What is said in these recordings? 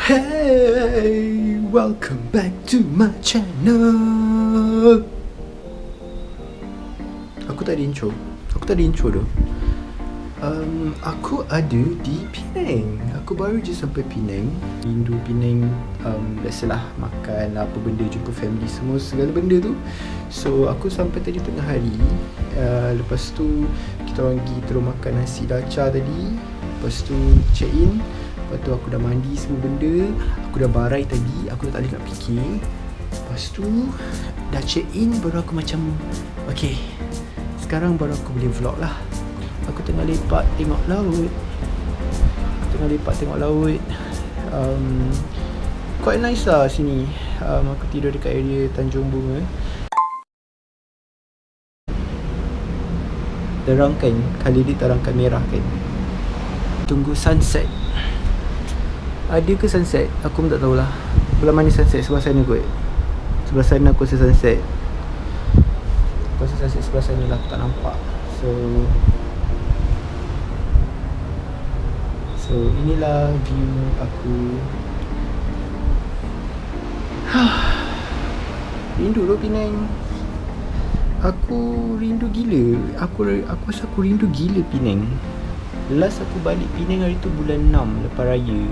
Hey, welcome back to my channel. Aku tak ada intro tu. Aku ada di Penang. Aku baru je sampai Penang. Rindu Penang. Biasalah makan apa benda, jumpa family, semua segala benda tu. So aku sampai tadi tengah hari. Lepas tu kita orang pergi terus makan nasi daca tadi. Lepas tu check in. Lepas tu aku dah mandi semua benda. Aku dah barai tadi. Aku dah tak boleh nak fikir. Lepas tu dah check in. Baru aku macam okay, sekarang baru aku boleh vlog lah. Aku tengah lepak tengok laut. Quite nice lah sini. Aku tidur dekat area Tanjung Bunga. Terang kan, kali ni terangkan merah kan. Tunggu sunset. Ada ke sunset? Aku pun tak tahulah. Belah mana sunset? Sebelah sana kot. Sebelah sana aku rasa sunset. Aku rasa sunset sebelah sana lah. Aku tak nampak. So inilah view aku. Rindu tu Penang. Aku rindu gila. Aku rasa aku rindu gila Penang. Last aku balik Penang hari tu bulan 6 lepas raya.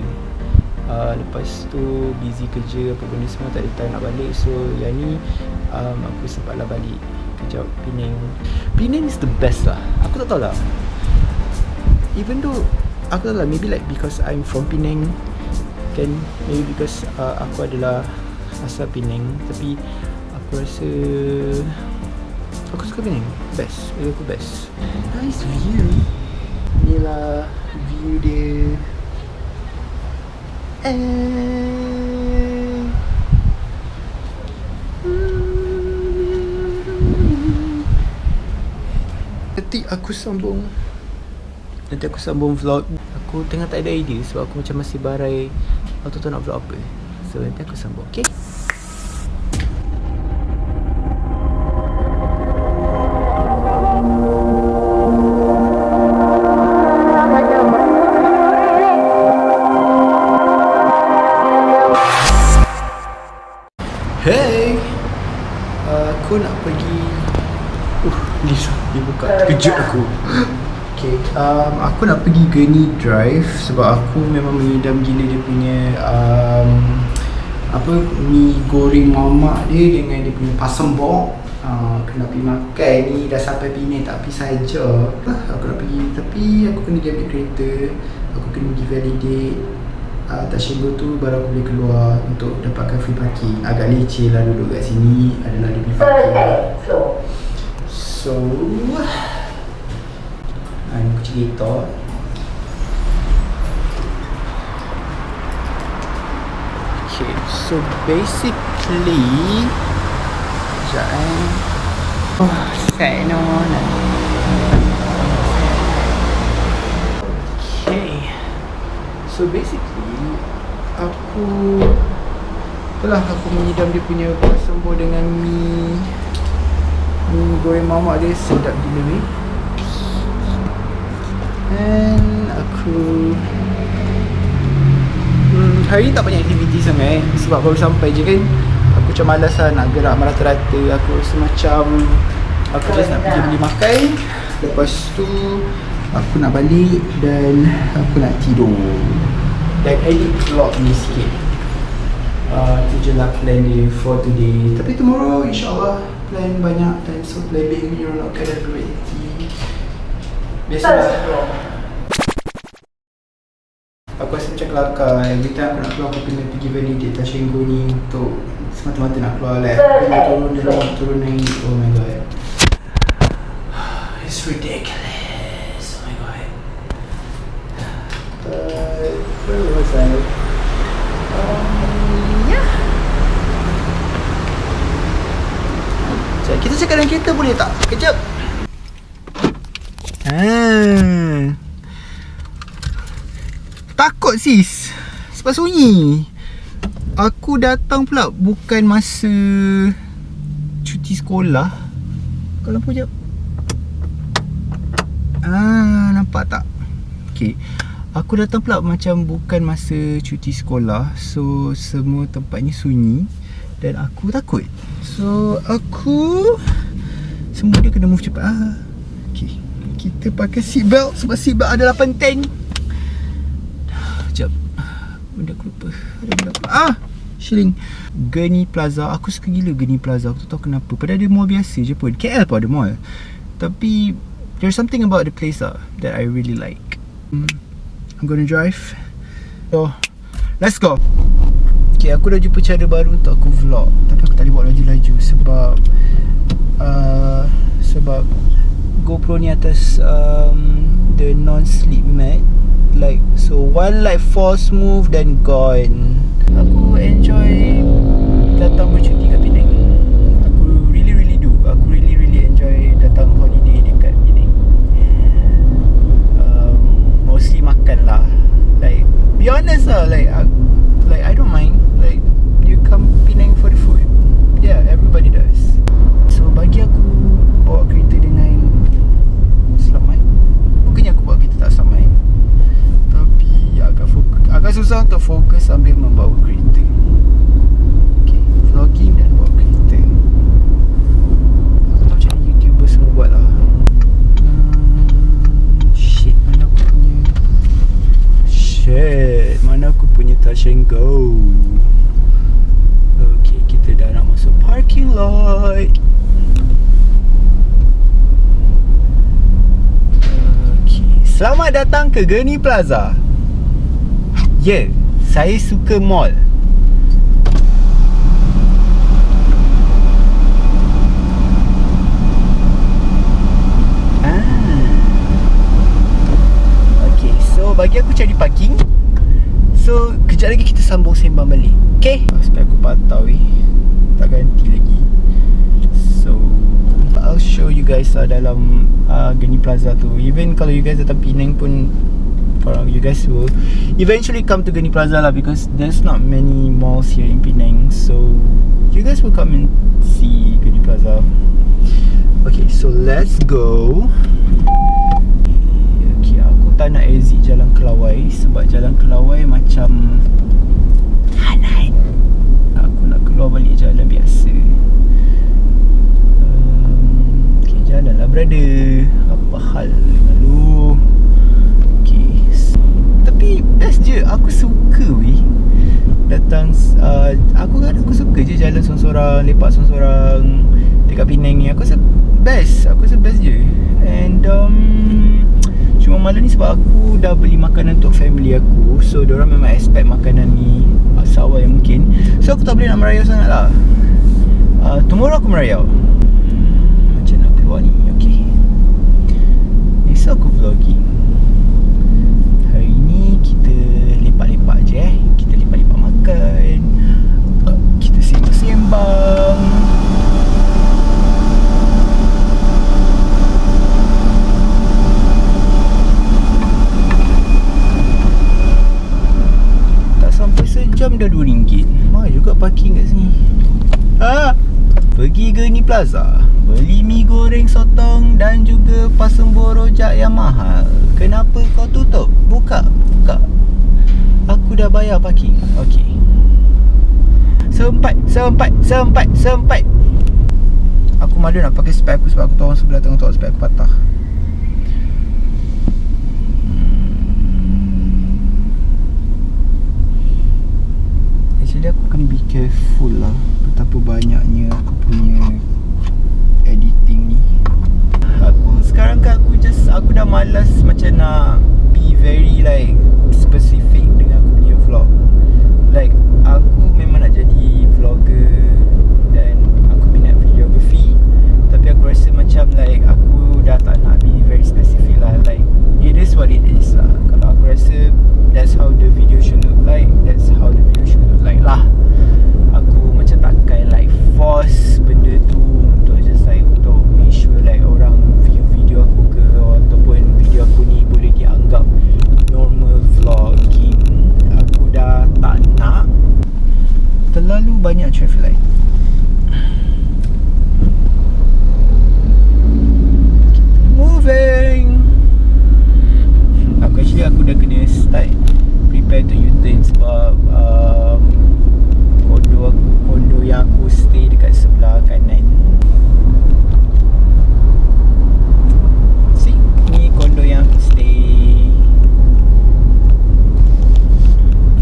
Lepas tu busy kerja apa benda semua, tak ada time nak balik. So yang ni aku sempatlah balik kejap Penang. Penang is the best lah. Aku tak tahu lah. Even though aku tak tahu lah, maybe like because I'm from Penang kan, maybe because aku adalah asal Penang. Tapi aku rasa aku suka Penang. Best. Aku best. Nice view. Inilah view dia. Nanti aku sambung vlog. Aku tengah tak ada idea sebab aku macam masih barai. Aku tak tahu nak vlog apa. So nanti aku sambung, okay? Hey, aku nak pergi. Dia buka, terkejut aku. Okay, aku nak pergi Gurney Drive sebab aku memang mengidam gila dia punya mi goreng mamak dia dengan dia punya pasembok. Kena pergi makan ni. Dah sampai Penang tak pergi saja. Aku nak pergi tapi aku kena pergi ambil kereta. Aku kena pergi validate Tashingo tu baru aku boleh keluar untuk dapatkan free parking. Agak leceh lah duduk kat sini. Adalah dia free parking. So ni aku cerita. Okay, so basically sekejap sad no. Okay, so basically aku mengidam dia punya pasembur dengan mi goreng mamak dia. Sedap gila ni. And aku hari ni tak banyak aktiviti sangat sebab baru sampai je kan. Aku macam malas lah nak gerak merata-rata. Aku rasa macam aku just nak pergi beli makan. Lepas tu aku nak balik dan aku nak tidur dan edit vlog ni sikit. Itu je lah plan dia for today. Tapi tomorrow insyaAllah plan banyak dan so lebih menyeronokkan dan beraktiviti. Biasalah. Aku rasa macam kelakar. Every time aku nak keluar, aku kena pergi validate Tashingo ni untuk semata-mata nak keluar lah. Turun naik. Oh my god, it's ridiculous. Oh my god. Where was I? Yeah. Kita cakap dalam kereta boleh tak? Kejap. Takut sis sebab sunyi. Aku datang pula bukan masa cuti sekolah. Kau lampu jap. Nampak tak? Okay, Aku datang pula macam bukan masa cuti sekolah, so semua tempatnya sunyi dan aku takut. So aku semua dia kena move cepat. Okay, kita pakai seatbelt sebab seatbelt adalah penting. Sekejap, benda aku lupa. Ada benda apa? Shilling. Gurney Plaza. Aku suka gila Gurney Plaza. Aku tak tahu kenapa. Padahal dia mall biasa je pun. KL pun ada mall. Tapi there's something about the place that I really like. I'm gonna drive. So let's go. Okay, aku dah jumpa cara baru untuk aku vlog. Tapi aku tak boleh buat laju-laju sebab GoPro ni atas the non-sleep mat. Like, so one like false move then gone. Aku enjoy datang bercuti kat Penang. Aku really do. Aku really enjoy datang holiday dekat Penang. Mostly makan lah. Like, be honest lah. Like I don't mind. Like, you come Penang for the food. Yeah, everybody does. So bagi aku bawa kereta dengan selamat. Bukannya aku bawa kereta tak selamat, tapi agak susah untuk fokus sambil membawa kereta. Okay, vlogging dan bawa kereta. Aku tahu macam mana YouTuber semua buat lah. Mana aku punya touch and go. Okay, kita dah nak masuk parking lot. Okay, selamat datang ke Gurney Plaza. Ya, saya suka mall. Okay, so bagi aku cari parking. So, kejap lagi kita sambung sembang balik. Okay? Supaya aku patah tak ganti lagi. So, I'll show you guys dalam Gurney Plaza tu. Even kalau you guys datang Penang pun, you guys will eventually come to Gurney Plaza lah, because there's not many malls here in Penang. So you guys will come and see Gurney Plaza. Okay, so let's go. Okay, aku tak nak exit Jalan Kelawai sebab Jalan Kelawai macam hanai. Aku nak keluar balik jalan biasa. Okay, jalan lah brother. Apa hal dengan lu? Tapi best je. Aku suka datang aku suka je jalan sorang-sorang, lepak sorang-sorang dekat Penang ni. Aku rasa best. Aku rasa best je. And cuma malam ni sebab aku dah beli makanan untuk family aku, so diorang memang expect makanan ni seawal yang mungkin. So aku tak boleh nak merayau sangat lah. Tomorrow aku merayau. Macam nak keluar ni. Okay, esok aku vlogging. Hari ni kita lepak-lepak je. Kita lepak-lepak makan, kita sembang-sembang. Tak sampai sejam dah RM2. Mahal juga parking kat sini. Pergi Gurney Plaza, beli mi goreng sotong dan juga pasembur rojak yang mahal. Kenapa kau tutup? Buka. Aku dah bayar parking. Okay. Sempat. Aku malu nak pakai spek aku sebab aku tahu orang sebelah tengok spek aku patah. Actually aku kena be careful lah betapa banyaknya aku punya editing ni. Sekarang kan aku dah malas macam nak be very like specific dengan aku punya vlog. Like aku memang nak jadi vlogger dan aku minat videography, tapi aku rasa macam like aku dah tak nak be very specific lah. Like it is what it is lah. Kalau aku rasa that's how the video should look like, that's how the video should look like lah. Aku macam takkan like force benda tu untuk just like untuk make sure like orang view video aku ke, ataupun video aku ni boleh dianggap normal prepare to U-turn sebab kondo yang aku stay dekat sebelah kanan. See, ni kondo yang aku stay.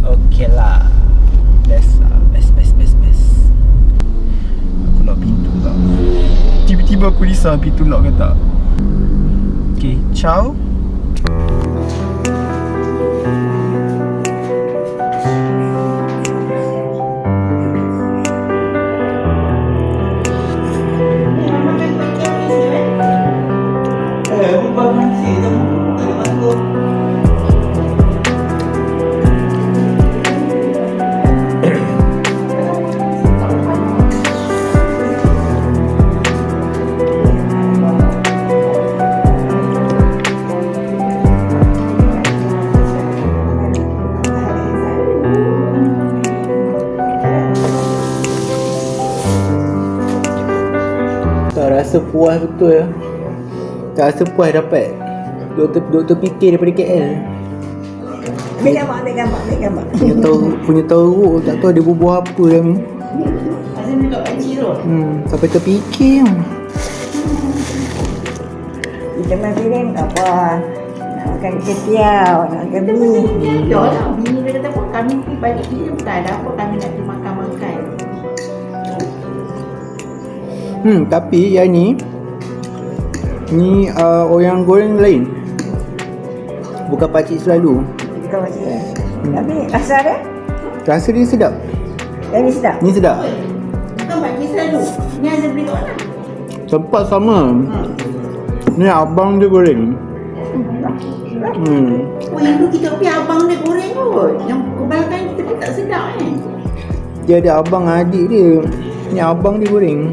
Okay lah, best. Aku lock pintu tak, tiba-tiba aku risau pintu lock ke tak. Okay, ciao. Tak rasa puas betul ya. Tak rasa puas dapat doktor fikir daripada KL. Ambil gambar. Punya teruk, tak tahu dia berbuah apa dah ni. Asal duduk pakcik tu. Sampai terfikir. Kita main piring apa? Nak makan ketiau, nak makan mie. Ada lah. Bini dia kata pun kami pergi balik dia bukan ada apa kami nak pergi makan-makan. Tapi yang ni orang goreng lain. Bukan pakcik selalu. Bukan pakcik. Tapi rasa dia? Rasa dia sedap. Yang ni sedap? Ni sedap. Bukan pakcik selalu. Ni ada beli kat mana? Tempat sama. Ni abang dia goreng. Oh, yang tu kita pergi abang dia goreng kot. Yang kebanyakan kita pun tak sedap kan. Dia ada abang adik dia. Ni abang dia goreng.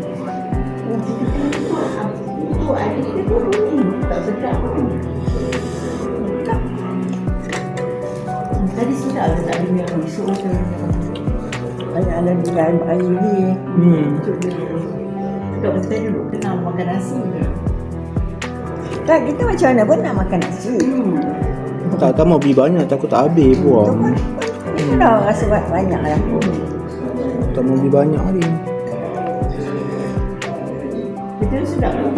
Itu adik dia goreng. Tak sedap pun. Tadi sedap lah tak ada yang esok macam Banyak ada di dalam air ni. Sedap kita duduk kenal makan nasi. Tak, kita macam mana pun nak makan nasi. Tak mau beli banyak, takut tak habis buang. Itu dah rasa banyak lah. Tak mau beli banyak hari. Kita sedap lah.